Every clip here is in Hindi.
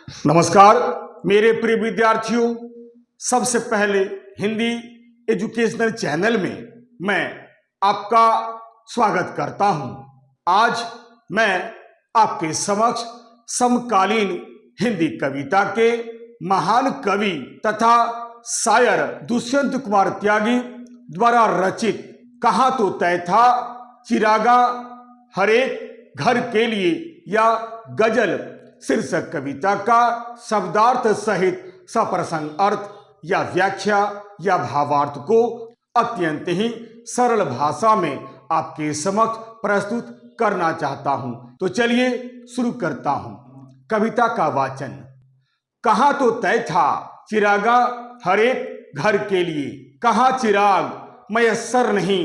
नमस्कार मेरे प्रिय विद्यार्थियों। सबसे पहले हिंदी एजुकेशनल चैनल में मैं आपका स्वागत करता हूं। आज मैं आपके समक्ष समकालीन हिंदी कविता के महान कवि तथा शायर दुष्यंत कुमार त्यागी द्वारा रचित कहाँ तो तय था चिरागा हरेक घर के लिए या गजल शीर्षक कविता का शब्दार्थ सहित सप्रसंग अर्थ या व्याख्या या भावार्थ को अत्यंत ही सरल भाषा में आपके समक्ष प्रस्तुत करना चाहता हूं। तो चलिए शुरू करता हूं। कविता का वाचन। कहाँ तो तय था चिरागा हरेक घर के लिए, कहाँ चिराग मयस्सर नहीं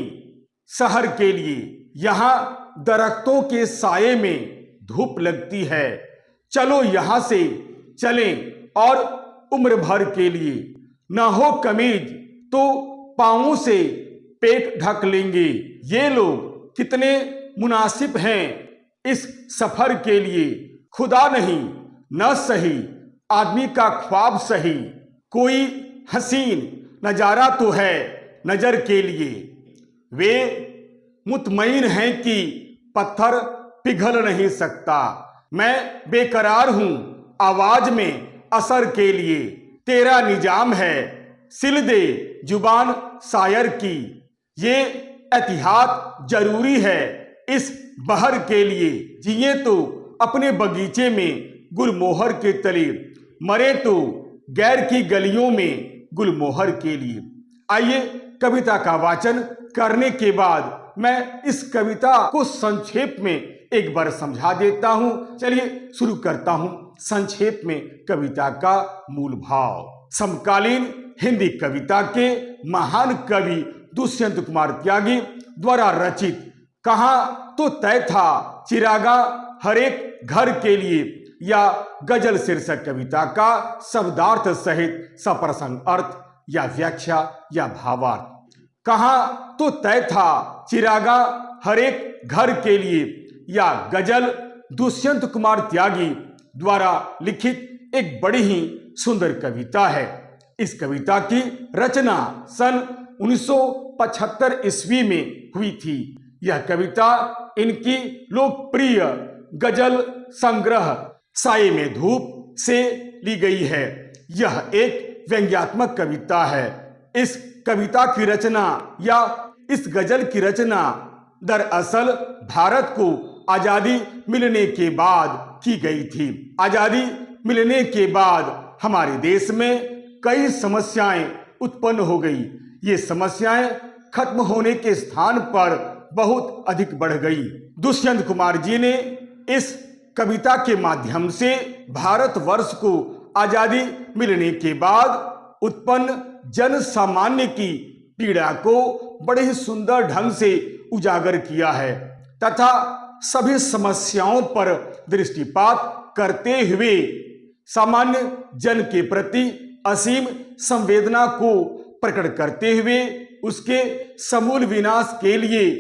शहर के लिए। यहाँ दरख्तों के साये में धूप लगती है, चलो यहां से चलें और उम्र भर के लिए। न हो कमीज तो पांवों से पेट ढक लेंगे। ये लोग कितने मुनासिब हैं इस सफर के लिए। खुदा नहीं न सही आदमी का ख्वाब सही, कोई हसीन नजारा तो है नजर के लिए। वे मुतमईन हैं कि पत्थर पिघल नहीं सकता। मैं बेकरार हूं आवाज में असर के लिए। तेरा निजाम है सिल दे जुबान शायर की। ये एहतियात जरूरी है इस बहर के लिए। जिए तो अपने बगीचे में गुलमोहर के तले, मरे तो गैर की गलियों में गुलमोहर के लिए। आइए कविता का वाचन करने के बाद मैं इस कविता को संक्षेप में एक बार समझा देता हूं। चलिए शुरू करता हूं संक्षेप में कविता का मूल भाव। समकालीन हिंदी कविता के महान कवि दुष्यंत कुमार त्यागी द्वारा रचित कहाँ तो तय था चिरागा हरेक घर के लिए या गजल शीर्षक कविता का शब्दार्थ सहित सप्रसंग अर्थ या व्याख्या या भावार्थ। कहाँ तो तय था चिरागा हरेक घर के लिए या गजल दुष्यंत कुमार त्यागी द्वारा लिखित एक बड़ी ही सुंदर कविता है। इस कविता की रचना सन 1975 ईस्वी में हुई थी। यह कविता इनकी लोकप्रिय गजल संग्रह साये में धूप से ली गई है। यह एक व्यंग्यात्मक कविता है। इस कविता की रचना या इस गजल की रचना दरअसल भारत को आजादी मिलने के बाद की गई थी। आजादी मिलने के बाद हमारे देश में कई समस्याएं उत्पन्न हो गई। ये समस्याएं खत्म होने के स्थान पर बहुत अधिक बढ़ गई। दुष्यंत कुमार जी ने इस कविता के माध्यम से भारतवर्ष को आजादी मिलने के बाद उत्पन्न जन सामान्य की पीड़ा को बड़े ही सुंदर ढंग से उजागर किया है तथा सभी समस्याओं पर दृष्टिपात करते हुए सामान्य जन के प्रति असीम संवेदना को प्रकट करते हुए उसके समूल विनाश के लिए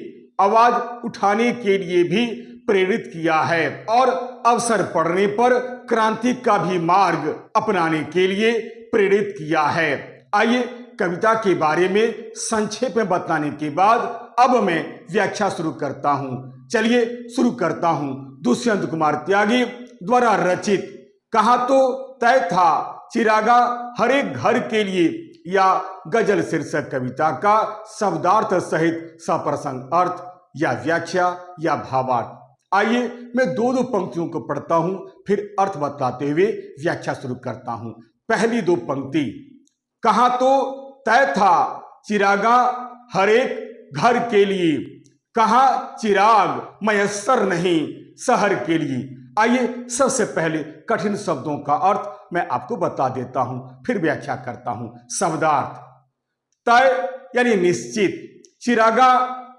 आवाज उठाने के लिए भी प्रेरित किया है और अवसर पड़ने पर क्रांति का भी मार्ग अपनाने के लिए प्रेरित किया है। आइए कविता के बारे में संक्षेप में बताने के बाद अब मैं व्याख्या शुरू करता हूं। चलिए शुरू करता हूं। दुष्यंत कुमार त्यागी द्वारा रचित कहाँ तो तय था चिरागा हरेक घर के लिए या गजल शीर्षक कविता का शब्दार्थ सहित सप्रसंग अर्थ या व्याख्या या भावार्थ। आइए मैं दो दो पंक्तियों को पढ़ता हूं, फिर अर्थ बताते हुए व्याख्या शुरू करता हूं। पहली दो पंक्ति। कहाँ तो तय था चिरागा हरेक घर के लिए, कहाँ चिराग मयस्सर नहीं शहर के लिए। आइए सबसे पहले कठिन शब्दों का अर्थ मैं आपको बता देता हूं, फिर व्याख्या करता हूं। शब्दार्थ। तय यानी निश्चित, चिरागा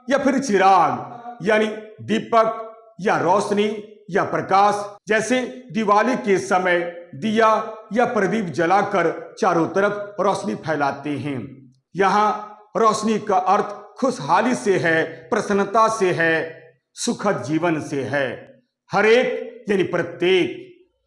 या फिर चिराग यानी दीपक या रोशनी या प्रकाश। जैसे दिवाली के समय दिया या प्रदीप जलाकर चारों तरफ रोशनी फैलाते हैं। यहाँ रोशनी का अर्थ खुशहाली से है, प्रसन्नता से है, सुखद जीवन से है। हरेक यानी प्रत्येक,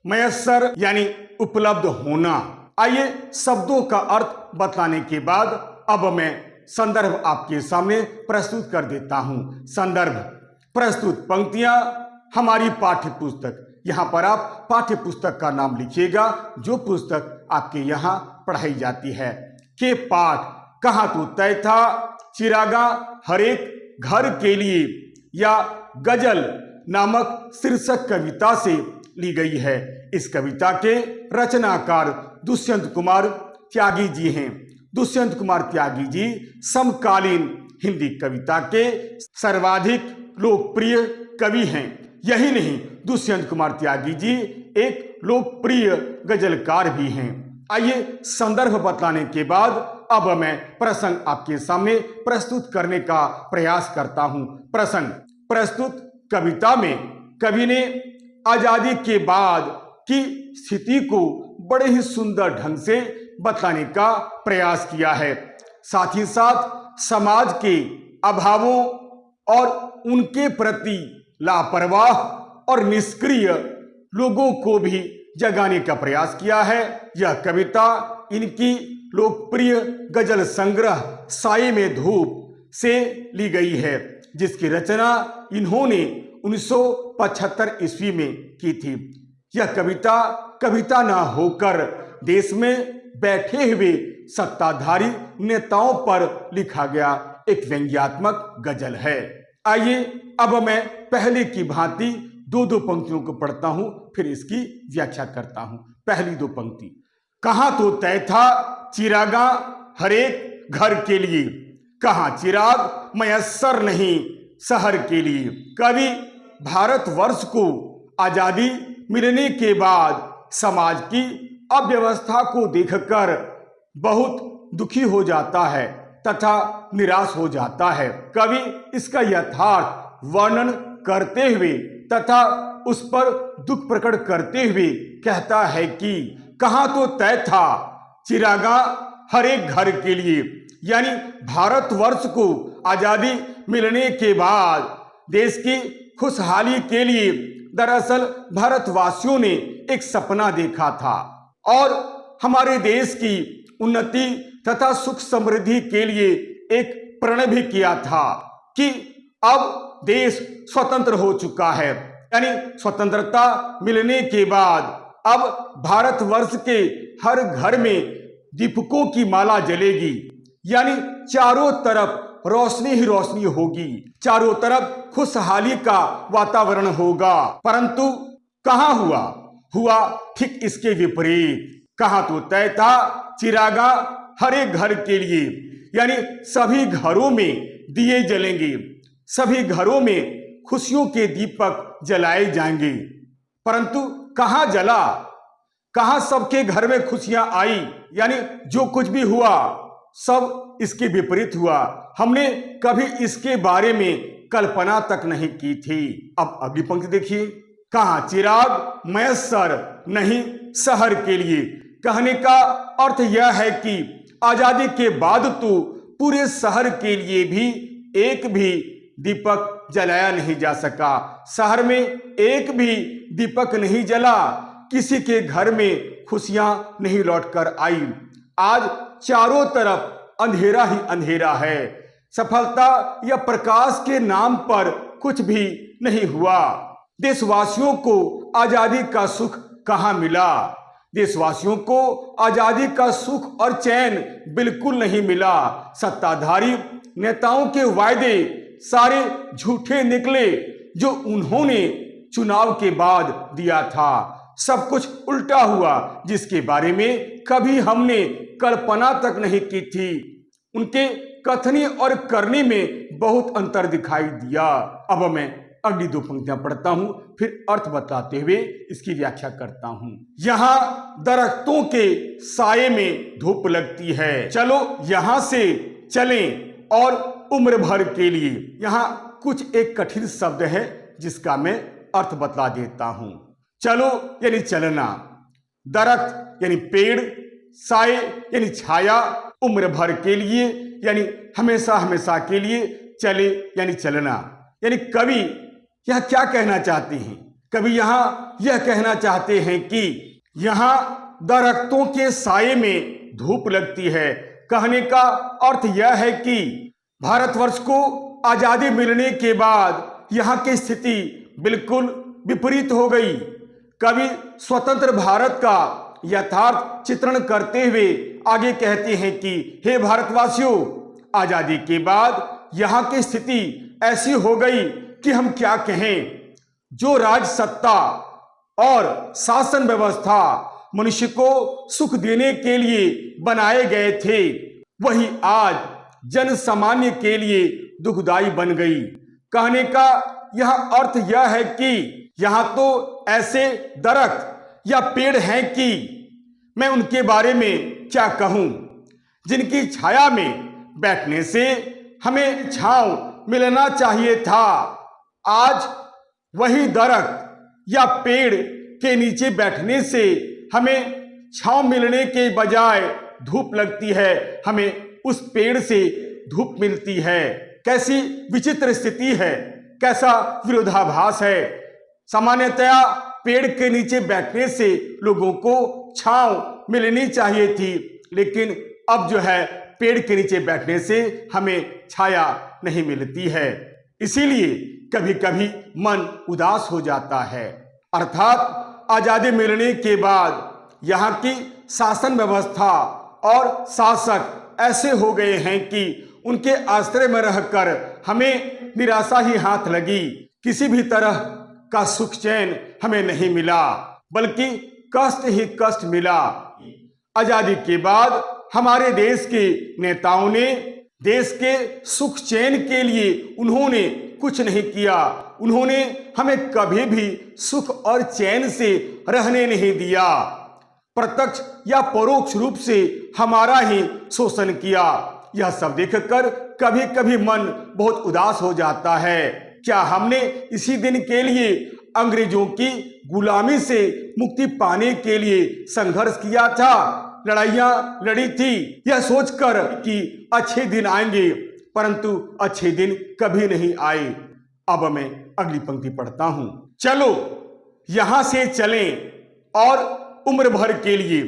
मयस्सर यानी उपलब्ध होना। आइए शब्दों का अर्थ बतलाने के बाद अब मैं संदर्भ आपके सामने प्रस्तुत कर देता हूं। संदर्भ, प्रस्तुत पंक्तियां हमारी पाठ्य पुस्तक। यहां पर आप पाठ्य पुस्तक का नाम लिखिएगा जो पुस्तक आपके यहां पढ़ाई जाती है। के पाठ, कहाँ तो तय था, चिरागा हर एक घर के लिए या गजल नामक शीर्षक कविता से ली गई है। इस कविता के रचनाकार दुष्यंत कुमार त्यागी जी हैं। दुष्यंत कुमार त्यागी जी समकालीन हिंदी कविता के सर्वाधिक लोकप्रिय कवि हैं। यही नहीं, दुष्यंत कुमार त्यागी जी एक लोकप्रिय गजलकार भी हैं। आइए संदर्भ बतलाने के बाद अब मैं प्रसंग आपके सामने प्रस्तुत करने का प्रयास करता हूं। प्रसंग, प्रस्तुत कविता में कवि ने आजादी के बाद की स्थिति को बड़े ही सुंदर ढंग से बतलाने का प्रयास किया है। साथ ही साथ समाज के अभावों और उनके प्रति लापरवाह और निष्क्रिय लोगों को भी जगाने का प्रयास किया है। यह कविता इनकी लोकप्रिय गजल संग्रह साए में धूप से ली गई है, जिसकी रचना इन्होंने 1975 ईस्वी में की थी। यह कविता कविता ना होकर देश में बैठे हुए सत्ताधारी नेताओं पर लिखा गया एक व्यंग्यात्मक गजल है। आइए अब मैं पहले की भांति दो पंक्तियों को पढ़ता हूं, फिर इसकी व्याख्या करता हूं। पहली दो पंक्ति, कहाँ तो तय था चिरागा हर एक घर के लिए, कहाँ चिराग मयस्सर नहीं शहर के लिए। कवि भारतवर्ष को आजादी मिलने के बाद समाज की अव्यवस्था को देखकर बहुत दुखी हो जाता है तथा निराश हो जाता है। कवि इसका यथार्थ वर्णन करते हुए तथा उस पर दुख प्रकट करते हुए कहता है कि कहाँ तो तय था चिरागा हर एक घर के लिए, यानी भारतवर्ष को आजादी मिलने के बाद देश की खुशहाली के लिए दरअसल भारतवासियों ने एक सपना देखा था और हमारे देश की उन्नति तथा सुख समृद्धि के लिए एक प्रण भी किया था कि अब देश स्वतंत्र हो चुका है, यानी स्वतंत्रता मिलने के बाद अब भारतवर्ष के हर घर में दीपकों की माला जलेगी, यानी चारों तरफ रोशनी ही रोशनी होगी, चारों तरफ खुशहाली का वातावरण होगा। परंतु कहाँ हुआ ठीक इसके विपरीत। कहाँ तो तय था चिरागा हर एक घर के लिए, यानी सभी घरों में दिए जलेंगे, सभी घरों में खुशियों के दीपक जलाए जाएंगे। परंतु कहाँ जला, कहाँ सबके घर में खुशियां आई, यानी जो कुछ भी हुआ सब इसके विपरीत हुआ। हमने कभी इसके बारे में कल्पना तक नहीं की थी। अब अगली पंक्ति देखिए, कहाँ चिराग मयस्सर नहीं शहर के लिए। कहने का अर्थ यह है कि आजादी के बाद तो पूरे शहर के लिए भी एक भी दीपक जलाया नहीं जा सका। शहर में एक भी दीपक नहीं जला, किसी के घर में खुशियां नहीं लौटकर आई। आज चारों तरफ अंधेरा ही अंधेरा है। सफलता या प्रकाश के नाम पर कुछ भी नहीं हुआ। देशवासियों को आजादी का सुख कहाँ मिला? देशवासियों को आजादी का सुख और चैन बिल्कुल नहीं मिला। सत्ताधारी नेताओं के वायदे सारे झूठे निकले जो उन्होंने चुनाव के बाद दिया था। सब कुछ उल्टा हुआ जिसके बारे में कभी हमने कल्पना तक नहीं की थी। उनके कथनी और करनी में बहुत अंतर दिखाई दिया। अब मैं अगली दो पंक्तियां पढ़ता हूं, फिर अर्थ बताते हुए इसकी व्याख्या करता हूं। यहां दरख्तों के साये में धूप लगती है, चलो यहां से चलें और उम्र भर के लिए। यहां कुछ एक कठिन शब्द है जिसका मैं अर्थ बतला देता हूं। चलो यानी चलना, दरख्त यानी पेड़, साये यानी छाया, उम्र भर के लिए यानी हमेशा हमेशा के लिए, चले यानी चलना। यानी कवि यह क्या कहना चाहते हैं? कभी यहाँ यह कहना चाहते हैं कि यहाँ दरख्तों के साये में धूप लगती है। कहने का अर्थ यह है कि भारतवर्ष को आजादी मिलने के बाद यहाँ की स्थिति बिल्कुल विपरीत हो गई। कवि स्वतंत्र भारत का यथार्थ चित्रण करते हुए आगे कहते हैं कि हे भारतवासियों, आजादी के बाद यहाँ की स्थिति ऐसी हो गई कि हम क्या कहें। जो राज सत्ता और शासन व्यवस्था मनुष्य को सुख देने के लिए बनाए गए थे, वही आज जन सामान्य के लिए दुखदाई बन गई। कहने का यह अर्थ यह है कि यहाँ तो ऐसे दरख्त या पेड़ हैं कि मैं उनके बारे में क्या कहूँ, जिनकी छाया में बैठने से हमें छांव मिलना चाहिए था। आज वही दरख्त या पेड़ के नीचे बैठने से हमें छांव मिलने के बजाय धूप लगती है, हमें उस पेड़ से धूप मिलती है। कैसी विचित्र स्थिति है, कैसा विरोधाभास है। सामान्यतया पेड़ के नीचे बैठने से लोगों को छांव मिलनी चाहिए थी, लेकिन अब जो है पेड़ के नीचे बैठने से हमें छाया नहीं मिलती है। इसीलिए कभी कभी मन उदास हो जाता है। अर्थात आजादी मिलने के बाद यहाँ की शासन व्यवस्था और शासक ऐसे हो गए हैं कि उनके आश्रय में रहकर हमें निराशा ही हाथ लगी। किसी भी तरह का सुख चैन हमें नहीं मिला, बल्कि कष्ट ही कष्ट मिला। आजादी के बाद हमारे देश के नेताओं ने देश के सुख चैन के लिए उन्होंने कुछ नहीं किया। उन्होंने हमें कभी भी सुख और चैन से रहने नहीं दिया। प्रत्यक्ष या परोक्ष रूप से हमारा ही शोषण किया। यह सब देखकर कभी कभी मन बहुत उदास हो जाता है। क्या हमने इसी दिन के लिए अंग्रेजों की गुलामी से मुक्ति पाने के लिए संघर्ष किया था, लड़ाइयां लड़ी थी, यह सोचकर कि अच्छे दिन आएंगे, परंतु अच्छे दिन कभी नहीं आए। अब मैं अगली पंक्ति पढ़ता हूं। चलो यहां से चलें और उम्र भर के लिए,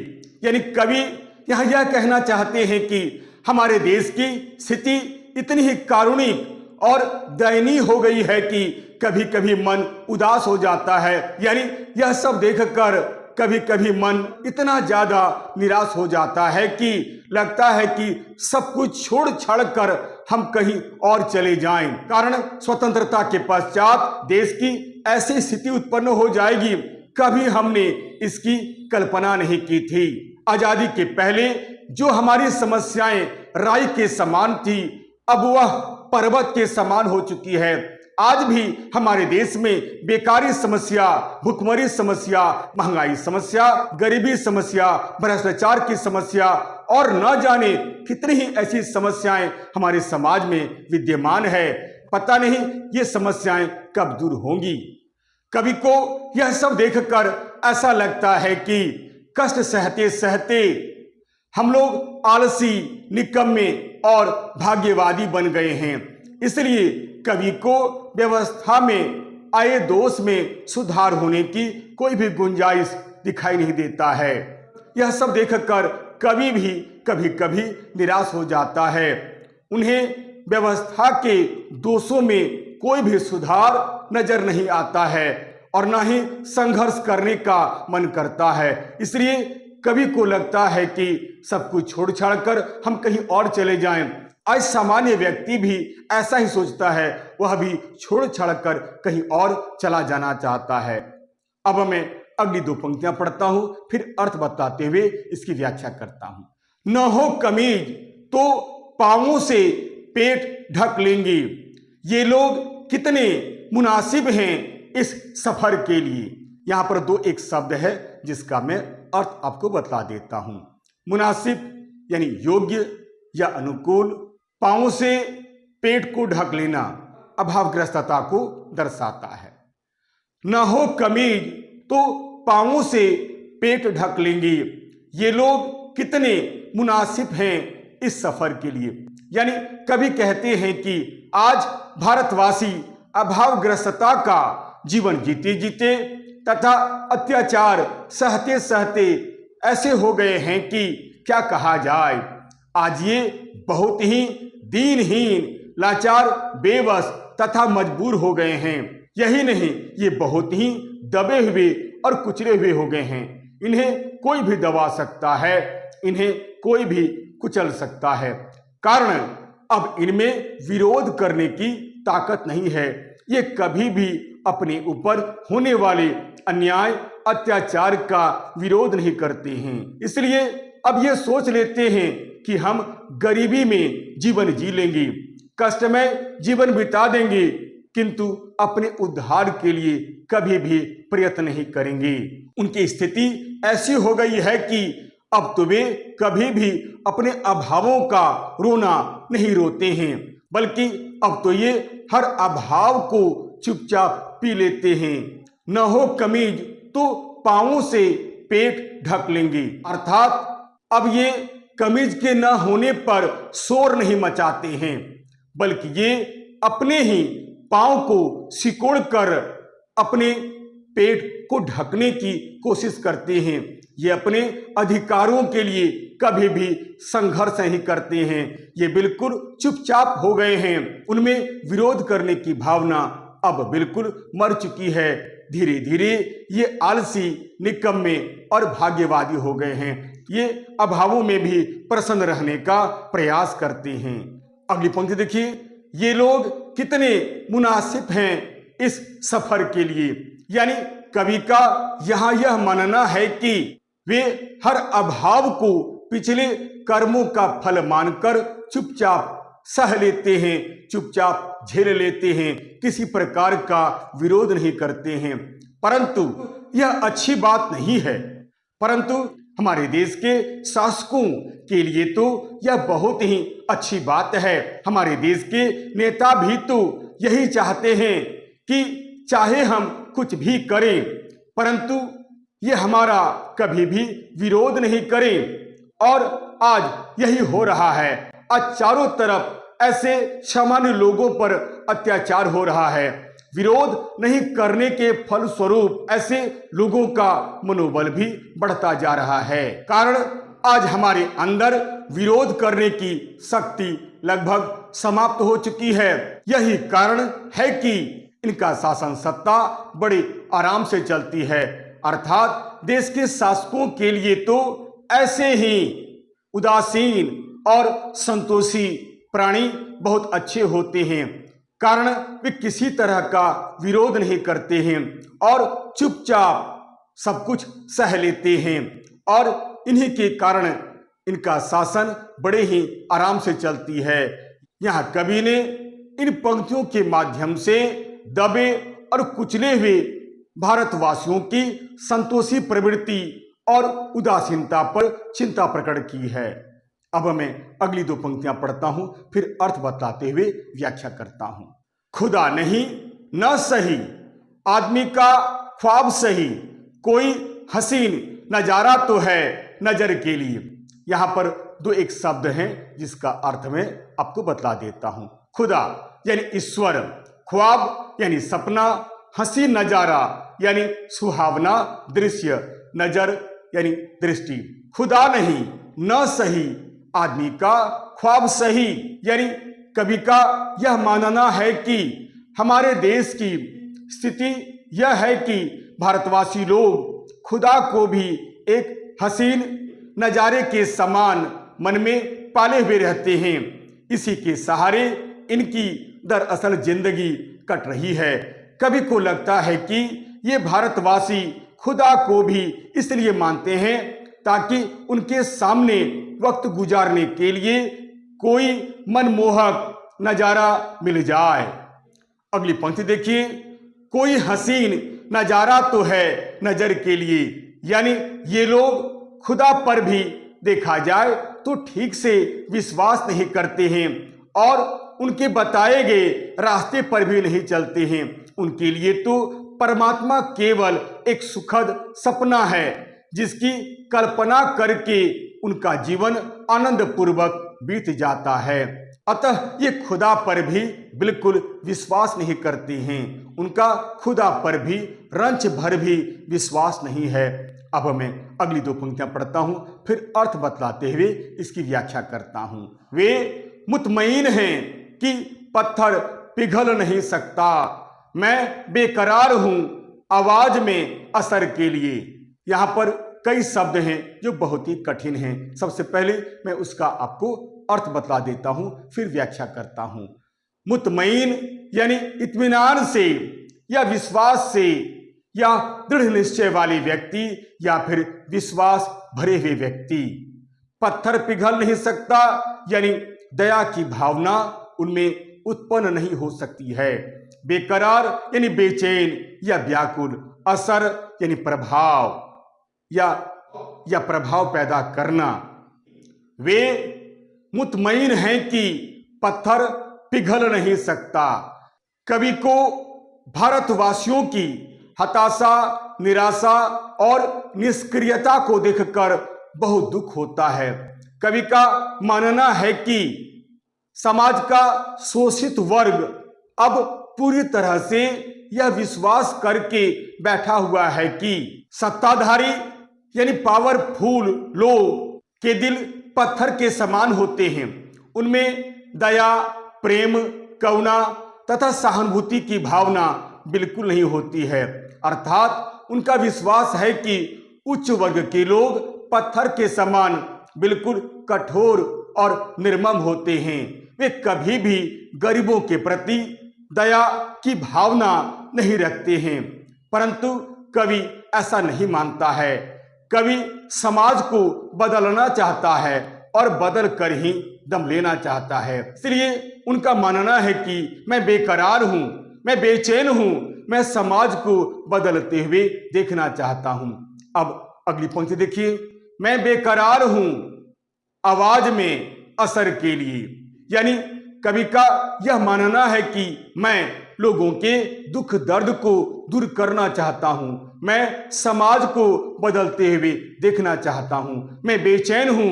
यानी कवि यहां यह कहना चाहते हैं कि हमारे देश की स्थिति इतनी ही कारुणिक और दयनीय हो गई है कि कभी कभी मन उदास हो जाता है। यानी यह सब देखकर कभी कभी मन इतना ज्यादा निराश हो जाता है कि लगता है कि सब कुछ छोड़ छाड़ कर हम कहीं और चले जाएं। कारण स्वतंत्रता के पश्चात देश की ऐसी स्थिति उत्पन्न हो जाएगी, कभी हमने इसकी कल्पना नहीं की थी। आजादी के पहले जो हमारी समस्याएं राई के समान थी, अब वह पर्वत के समान हो चुकी है। आज भी हमारे देश में बेकारी समस्या, भुखमरी समस्या, महंगाई समस्या, गरीबी समस्या, भ्रष्टाचार की समस्या और न जाने कितनी ही ऐसी समस्याएं हमारे समाज में विद्यमान है। पता नहीं ये समस्याएं कब दूर होंगी। कवि को यह सब देखकर ऐसा लगता है कि कष्ट सहते सहते हम लोग आलसी, निकम्मे और भाग्यवादी बन गए हैं। इसलिए कवि को व्यवस्था में आए दोष में सुधार होने की कोई भी गुंजाइश दिखाई नहीं देता है। यह सब देखकर कवि भी कभी कभी निराश हो जाता है। उन्हें व्यवस्था के दोषों में कोई भी सुधार नजर नहीं आता है और न ही संघर्ष करने का मन करता है। इसलिए कवि को लगता है कि सब कुछ छोड़ छाड़ कर हम कहीं और चले जाएं। आज सामान्य व्यक्ति भी ऐसा ही सोचता है, वह भी छोड़ छाड़ कर कहीं और चला जाना चाहता है। अब मैं अगली दो पंक्तियां पढ़ता हूं, फिर अर्थ बताते हुए इसकी व्याख्या करता हूं। न हो कमीज तो पांवों से पेट ढक लेंगे, ये लोग कितने मुनासिब हैं इस सफर के लिए। यहां पर दो एक शब्द है जिसका मैं अर्थ आपको बता देता हूं। मुनासिब यानी योग्य या अनुकूल, पांवों से पेट को ढक लेना अभावग्रस्तता को दर्शाता है। न हो कमीज तो पांवों से पेट ढक लेंगे, ये लोग कितने मुनासिब हैं इस सफर के लिए। यानी कभी कहते हैं कि आज भारतवासी अभावग्रस्तता का जीवन जीते जीते तथा अत्याचार सहते सहते ऐसे हो गए हैं कि क्या कहा जाए। आज ये बहुत ही दीनहीन, लाचार, बेबस तथा मजबूर हो गए हैं। यही नहीं, ये बहुत ही दबे हुए और कुचले हुए हो गए हैं। इन्हें कोई भी दबा सकता है, इन्हें कोई भी कुचल सकता है। कारण अब इनमें विरोध करने की ताकत नहीं है। ये कभी भी अपने ऊपर होने वाले अन्याय, अत्याचार का विरोध नहीं करते हैं। इसलिए अब ये सोच लेते हैं कि हम गरीबी में जीवन जी लेंगे, कष्ट में जीवन बिता देंगे, किंतु अपने उद्धार के लिए कभी भी प्रयत्न नहीं करेंगे। उनकी स्थिति ऐसी हो गई है कि अब तो वे कभी भी अपने अभावों का रोना नहीं रोते हैं, बल्कि अब तो ये हर अभाव को चुपचाप पी लेते हैं। न हो कमीज तो पांवों से पेट ढक लेंगे। अर्थात अब ये कमीज के न होने पर शोर नहीं मचाते हैं, बल्कि ये अपने ही पांव को सिकोड़कर अपने पेट को ढकने की कोशिश करते हैं। ये अपने अधिकारों के लिए कभी भी संघर्ष नहीं करते हैं। ये बिल्कुल चुपचाप हो गए हैं। उनमें विरोध करने की भावना अब बिल्कुल मर चुकी है। धीरे धीरे ये आलसी, निकम्मे और भाग्यवादी हो गए हैं। ये अभावों में भी प्रसन्न रहने का प्रयास करते हैं। अगली पंक्ति देखिए, ये लोग कितने मुनासिब हैं इस सफर के लिए। यानी कवि का यहाँ यह मानना है कि वे हर अभाव को पिछले कर्मों का फल मानकर चुपचाप सह लेते हैं, चुपचाप झेल लेते हैं, किसी प्रकार का विरोध नहीं करते हैं। परंतु यह अच्छी बात नहीं है। परंतु हमारे देश के शासकों के लिए तो यह बहुत ही अच्छी बात है। हमारे देश के नेता भी तो यही चाहते हैं कि चाहे हम कुछ भी करें, परंतु ये हमारा कभी भी विरोध नहीं करें। और आज यही हो रहा है। आज चारों तरफ ऐसे सामान्य लोगों पर अत्याचार हो रहा है। विरोध नहीं करने के फलस्वरूप ऐसे लोगों का मनोबल भी बढ़ता जा रहा है। कारण आज हमारे अंदर विरोध करने की शक्ति लगभग समाप्त हो चुकी है। यही कारण है कि इनका शासन सत्ता बड़े आराम से चलती है। अर्थात देश के शासकों के लिए तो ऐसे ही उदासीन और संतोषी प्राणी बहुत अच्छे होते हैं। कारण वे किसी तरह का विरोध नहीं करते हैं और चुपचाप सब कुछ सह लेते हैं। और इन्हीं के कारण इनका शासन बड़े ही आराम से चलती है। यहाँ कवि ने इन पंक्तियों के माध्यम से दबे और कुचले हुए भारतवासियों की संतोषी प्रवृत्ति और उदासीनता पर चिंता प्रकट की है। अब मैं अगली दो पंक्तियां पढ़ता हूं, फिर अर्थ बताते हुए व्याख्या करता हूं। खुदा नहीं न सही, आदमी का ख्वाब सही, कोई हसीन नजारा तो है नजर के लिए। यहां पर दो एक शब्द हैं जिसका अर्थ मैं आपको बतला देता हूं। खुदा यानी ईश्वर, ख्वाब यानी सपना, हसीन नजारा यानी सुहावना दृश्य, नजर यानी दृष्टि। खुदा नहीं न सही, आदमी का ख्वाब सही। यानी कवि का यह मानना है कि हमारे देश की स्थिति यह है कि भारतवासी लोग खुदा को भी एक हसीन नजारे के समान मन में पाले हुए रहते हैं। इसी के सहारे इनकी दरअसल जिंदगी कट रही है। कवि को लगता है कि ये भारतवासी खुदा को भी इसलिए मानते हैं ताकि उनके सामने वक्त गुजारने के लिए कोई मनमोहक नजारा मिल जाए। अगली पंक्ति देखिए, कोई हसीन नजारा तो है नजर के लिए। यानी ये लोग खुदा पर भी देखा जाए तो ठीक से विश्वास नहीं करते हैं और उनके बताए गए रास्ते पर भी नहीं चलते हैं। उनके लिए तो परमात्मा केवल एक सुखद सपना है जिसकी कल्पना करके उनका जीवन आनंद पूर्वक बीत जाता है। अतः ये खुदा पर भी बिल्कुल विश्वास नहीं करते हैं, उनका खुदा पर भी रंच भर भी विश्वास नहीं है। अब मैं अगली दो पंक्तियां पढ़ता हूं, फिर अर्थ बतलाते हुए इसकी व्याख्या करता हूं। वे मुतमईन हैं कि पत्थर पिघल नहीं सकता, मैं बेकरार हूं आवाज में असर के लिए। यहां पर कई शब्द हैं जो बहुत ही कठिन हैं। सबसे पहले मैं उसका आपको अर्थ बतला देता हूं, फिर व्याख्या करता हूं। मुतमईन यानी इत्मीनान से या विश्वास से या दृढ़ निश्चय वाले व्यक्ति या फिर विश्वास भरे हुए व्यक्ति। पत्थर पिघल नहीं सकता यानी दया की भावना उनमें उत्पन्न नहीं हो सकती है। बेकरार यानी बेचैन या व्याकुल। असर यानी प्रभाव या प्रभाव पैदा करना। वे मुतमईन हैं कि पत्थर पिघल नहीं सकता। कवि को भारतवासियों की हताशा, निराशा और निष्क्रियता को देखकर बहुत दुख होता है। कवि का मानना है कि समाज का शोषित वर्ग अब पूरी तरह से यह विश्वास करके बैठा हुआ है कि सत्ताधारी यानी पावरफुल लोग के दिल पत्थर के समान होते हैं। उनमें दया, प्रेम, करुणा तथा सहानुभूति की भावना बिल्कुल नहीं होती है। अर्थात उनका विश्वास है कि उच्च वर्ग के लोग पत्थर के समान बिल्कुल कठोर और निर्मम होते हैं। वे कभी भी गरीबों के प्रति दया की भावना नहीं रखते हैं। परंतु कवि ऐसा नहीं मानता है। कवि समाज को बदलना चाहता है और बदल कर ही दम लेना चाहता है। इसलिए उनका मानना है कि मैं बेकरार हूं, मैं बेचैन हूं, मैं समाज को बदलते हुए देखना चाहता हूं। अब अगली पंक्ति देखिए, मैं बेकरार हूं आवाज में असर के लिए। यानी कवि का यह मानना है कि मैं लोगों के दुख दर्द को दूर करना चाहता हूं, मैं समाज को बदलते हुए देखना चाहता हूं, मैं बेचैन हूं,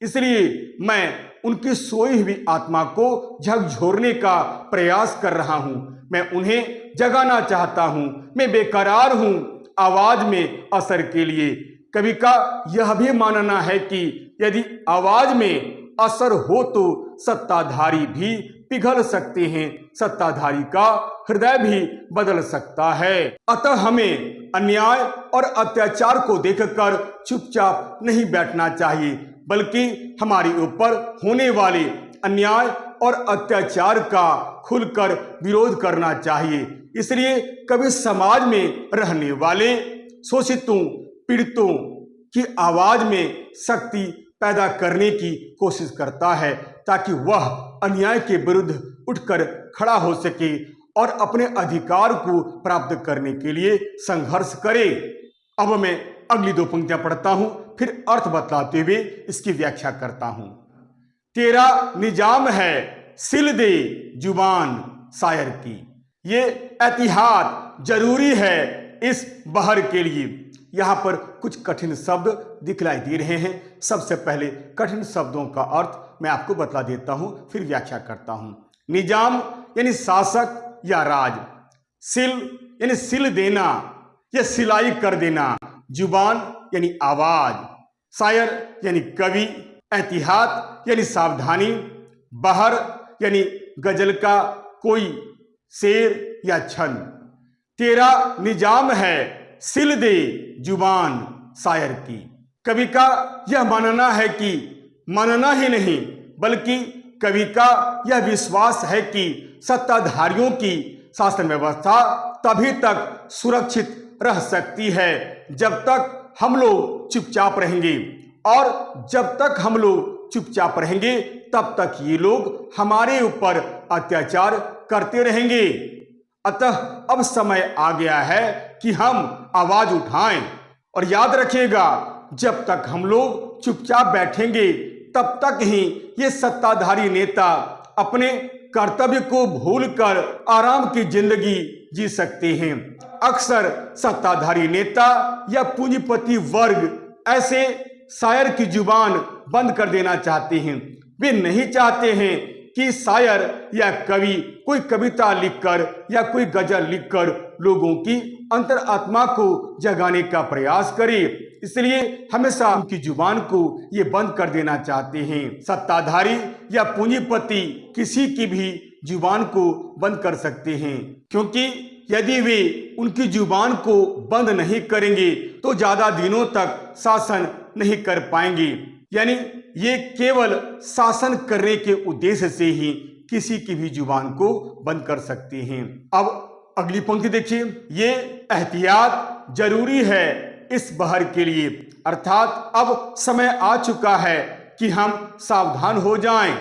इसलिए मैं उनकी सोई हुई आत्मा को झकझोरने का प्रयास कर रहा हूं, मैं उन्हें जगाना चाहता हूं, मैं बेकरार हूं आवाज में असर के लिए। कवि का यह भी मानना है कि यदि आवाज में असर हो तो सत्ताधारी भी पिघल सकते हैं, सत्ताधारी का हृदय भी बदल सकता है। अतः हमें अन्याय और अत्याचार को देखकर चुपचाप नहीं बैठना चाहिए, बल्कि हमारे ऊपर होने वाले अन्याय और अत्याचार का खुलकर विरोध करना चाहिए। इसलिए कभी समाज में रहने वाले शोषितों, पीड़ितों की आवाज में शक्ति पैदा करने की कोशिश करता है, ताकि वह अन्याय के विरुद्ध उठकर खड़ा हो सके और अपने अधिकार को प्राप्त करने के लिए संघर्ष करे। अब मैं अगली दो पंक्तियां पढ़ता हूं, फिर अर्थ बतलाते हुए इसकी व्याख्या करता हूं। तेरा निजाम है सिल दे जुबान शायर की। ये एतिहाद जरूरी है इस बहर के लिए। यहाँ पर कुछ कठिन शब्द दिखलाई दे रहे हैं। सबसे पहले कठिन शब्दों का अर्थ मैं आपको बतला देता हूं, फिर व्याख्या करता हूं। निजाम यानी शासक या राज, सिल यानी सिल देना या सिलाई कर देना, जुबान यानी आवाज, शायर यानी कवि, एतिहाद यानी सावधानी, बहर यानी गजल का कोई शेर या छंद। तेरा निजाम है सिल दे जुबान शायर की। कवि का यह मानना है कि, मानना ही नहीं बल्कि कवि का यह विश्वास है कि सत्ताधारियों की शासन व्यवस्था तभी तक सुरक्षित रह सकती है जब तक हम लोग चुपचाप रहेंगे, और जब तक हम लोग चुपचाप रहेंगे तब तक ये लोग हमारे ऊपर अत्याचार करते रहेंगे। अतः अब समय आ गया है कि हम आवाज उठाएं, और याद रखिएगा, जब तक हम लोग चुपचाप बैठेंगे तब तक ही ये सत्ताधारी नेता अपने कर्तव्य को भूलकर आराम की जिंदगी जी सकते हैं। अक्सर सत्ताधारी नेता या पूंजीपति वर्ग ऐसे शायर की जुबान बंद कर देना चाहते हैं। वे नहीं चाहते हैं कि शायर या कवि कोई कविता लिखकर या कोई गजल लिखकर लोगों की अंतरात्मा को जगाने का प्रयास करे, इसलिए हमेशा उनकी जुबान को ये बंद कर देना चाहते हैं। सत्ताधारी या पूंजीपति किसी की भी जुबान को बंद कर सकते हैं, क्योंकि यदि वे उनकी जुबान को बंद नहीं करेंगे तो ज्यादा दिनों तक शासन नहीं कर पाएंगे। यानी ये केवल शासन करने के उद्देश्य से ही किसी की भी जुबान को बंद कर सकते हैं। अब अगली पंक्ति देखिए, ये एहतियात जरूरी है इस बहर के लिए, अर्थात अब समय आ चुका है कि हम सावधान हो जाएं।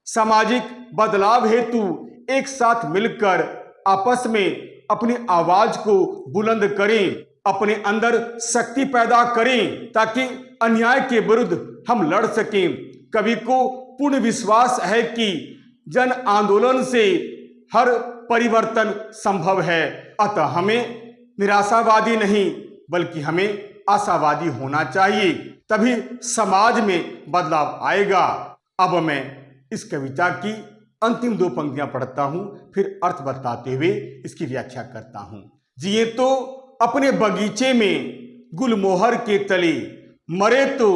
सामाजिक बदलाव हेतु एक साथ मिलकर आपस में अपनी आवाज को बुलंद करें, अपने अंदर शक्ति पैदा करें ताकि अन्याय के विरुद्ध हम लड़ सकें। कवि को पूर्ण विश्वास है कि जन आंदोलन से हर परिवर्तन संभव है, अतः हमें निराशावादी नहीं बल्कि हमें आशावादी होना चाहिए, तभी समाज में बदलाव आएगा। अब मैं इस कविता की अंतिम 2 पंक्तियां पढ़ता हूं, फिर अर्थ बताते हुए इसकी व्याख्या करता हूं। जिए तो अपने बगीचे में गुलमोहर के तले, मरे तो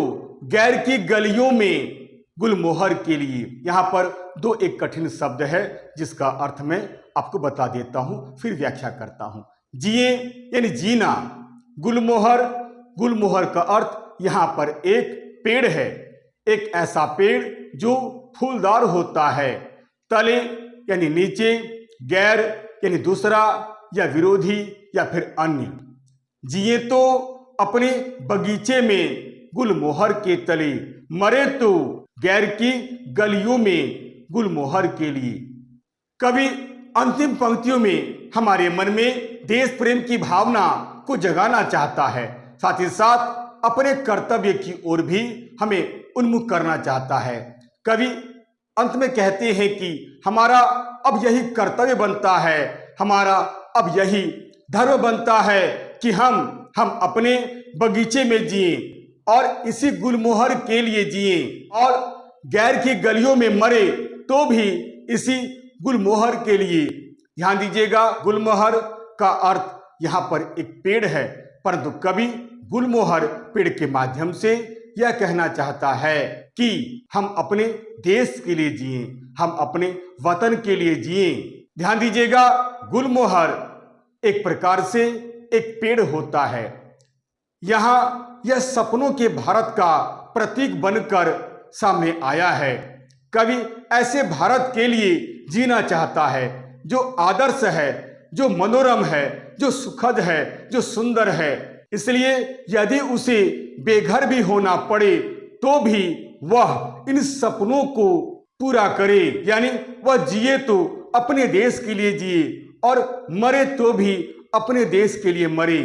गैर की गलियों में गुलमोहर के लिए। यहाँ पर 2 एक कठिन शब्द है जिसका अर्थ मैं आपको बता देता हूं, फिर व्याख्या करता हूं। जिए यानी जीना, गुलमोहर, गुलमोहर का अर्थ यहाँ पर एक पेड़ है, एक ऐसा पेड़ जो फूलदार होता है। तले यानी नीचे, गैर यानी दूसरा या विरोधी या फिर अन्य। जिए तो अपने बगीचे में गुलमोहर के तले, मरे तो गैर की गलियों में गुलमोहर के लिए। कवि अंतिम पंक्तियों में हमारे मन में देश प्रेम की भावना को जगाना चाहता है, साथ ही साथ अपने कर्तव्य की ओर भी हमें उन्मुख करना चाहता है। कवि अंत में कहते हैं कि हमारा अब यही कर्तव्य बनता है, हमारा अब यही धर्म बनता है कि हम अपने बगीचे में जिए और इसी गुलमोहर के लिए जिए, और गैर की गलियों में मरे तो भी इसी गुलमोहर के लिए। ध्यान दीजिएगा, गुलमोहर का अर्थ यहाँ पर एक पेड़ है, परंतु कवि गुलमोहर पेड़ के माध्यम से यह कहना चाहता है कि हम अपने देश के लिए जिए, हम अपने वतन के लिए जिए। ध्यान दीजिएगा, गुलमोहर एक प्रकार से एक पेड़ होता है। यहाँ यह सपनों के भारत का प्रतीक बनकर सामने आया है। कवि ऐसे भारत के लिए जीना चाहता है जो आदर्श है, जो मनोरम है, जो सुखद है, जो सुंदर है। इसलिए यदि उसे बेघर भी होना पड़े तो भी वह इन सपनों को पूरा करे, यानी वह जिए तो अपने देश के लिए जिए और मरे तो भी अपने देश के लिए मरे।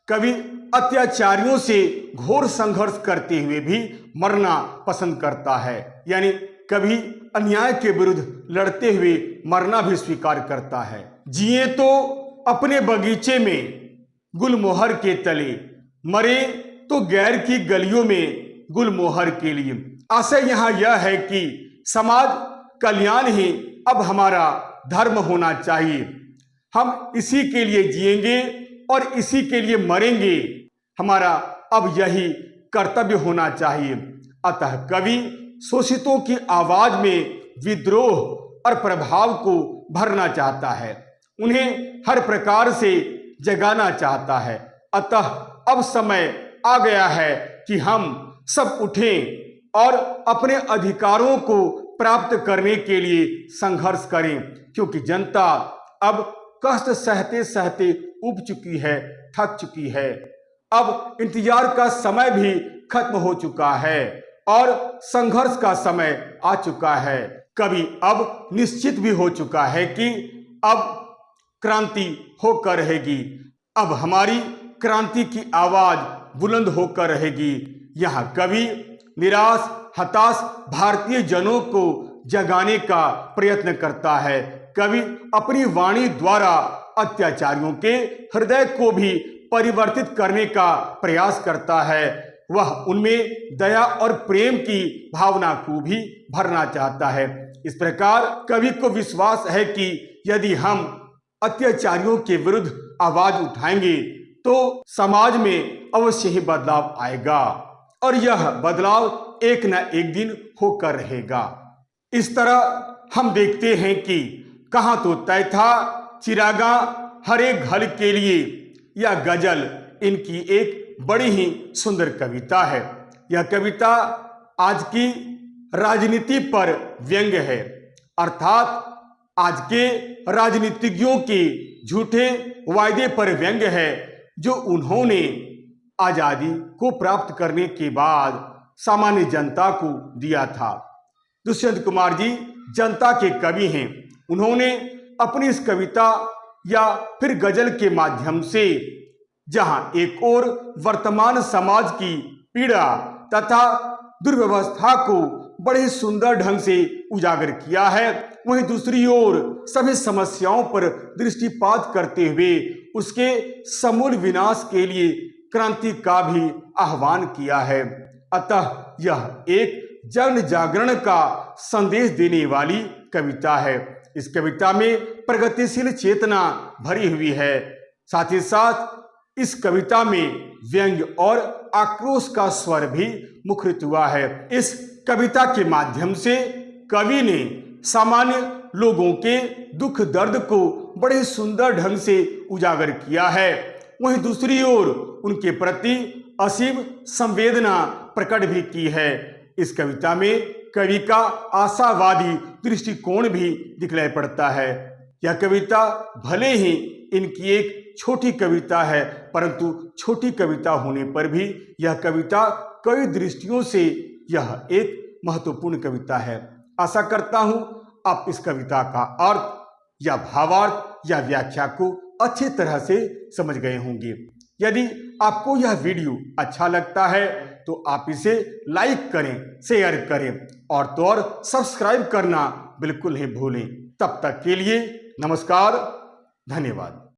कवि अत्याचारियों से घोर संघर्ष करते हुए भी मरना पसंद करता है, यानी कभी अन्याय के विरुद्ध लड़ते हुए मरना भी स्वीकार करता है। जिए तो अपने बगीचे में गुलमोहर के तले, मरे तो गैर की गलियों में गुलमोहर के लिए। आशय यहाँ यह है कि समाज कल्याण ही अब हमारा धर्म होना चाहिए। हम इसी के लिए जिएंगे और इसी के लिए मरेंगे, हमारा अब यही कर्तव्य होना चाहिए। अतः कवि शोषितों की आवाज में विद्रोह और प्रभाव को भरना चाहता है, उन्हें हर प्रकार से जगाना चाहता है। अतः अब समय आ गया है कि हम सब उठें और अपने अधिकारों को प्राप्त करने के लिए संघर्ष करें, क्योंकि जनता अब कष्ट सहते सहते उब चुकी है, थक चुकी है। अब इंतजार का समय भी खत्म हो चुका है और संघर्ष का समय आ चुका है। कभी अब निश्चित भी हो चुका है कि अब क्रांति होकर रहेगी, अब हमारी क्रांति की आवाज बुलंद होकर रहेगी। यह कवि निराश हताश भारतीय जनों को जगाने का प्रयत्न करता है। कवि अपनी वाणी द्वारा अत्याचारियों के हृदय को भी परिवर्तित करने का प्रयास करता है। वह उनमें दया और प्रेम की भावना को भी भरना चाहता है। इस प्रकार कवि को विश्वास है कि यदि हम अत्याचारियों के विरुद्ध आवाज उठाएंगे तो समाज में अवश्य ही बदलाव आएगा और यह बदलाव एक न एक दिन होकर रहेगा। इस तरह हम देखते हैं कि कहां तो तय था चिरागा हर एक घर के लिए, यह गजल इनकी एक बड़ी ही सुंदर कविता है। यह कविता आज की राजनीति पर व्यंग्य है, अर्थात आज के राजनीतिज्ञों के झूठे वायदे पर व्यंग्य है जो उन्होंने आजादी को प्राप्त करने के बाद सामान्य जनता को दिया था। दुष्यंत कुमार जी जनता के कवि हैं। उन्होंने अपनी इस कविता या फिर गजल के माध्यम से जहां एक ओर वर्तमान समाज की पीड़ा तथा दुर्व्यवस्था को बड़े सुंदर ढंग से उजागर किया है, वहीं दूसरी ओर सभी समस्याओं पर दृष्टिपात करते हुए उसके समूल विनाश के लिए क्रांति का भी आह्वान किया है। अतः यह एक जन जागरण का संदेश देने वाली कविता है। इस कविता में प्रगतिशील चेतना भरी हुई है। साथ ही साथ इस कविता में व्यंग्य और आक्रोश का स्वर भी मुखरित हुआ है। इस कविता के माध्यम से कवि ने सामान्य लोगों के दुख दर्द को बड़े सुंदर ढंग से उजागर किया है, वहीं दूसरी ओर उनके प्रति असीम संवेदना प्रकट भी की है। इस कविता में कवि का आशावादी दृष्टिकोण भी दिखलाई पड़ता है। यह कविता भले ही इनकी एक छोटी कविता है, परंतु छोटी कविता होने पर भी यह कविता कई दृष्टियों से यह एक महत्वपूर्ण कविता है। आशा करता हूं आप इस कविता का अर्थ या भावार्थ या व्याख्या को अच्छी तरह से समझ गए होंगे। यदि आपको यह वीडियो अच्छा लगता है तो आप इसे लाइक करें, शेयर करें और तो और सब्सक्राइब करना बिल्कुल नहीं भूलें। तब तक के लिए नमस्कार, धन्यवाद।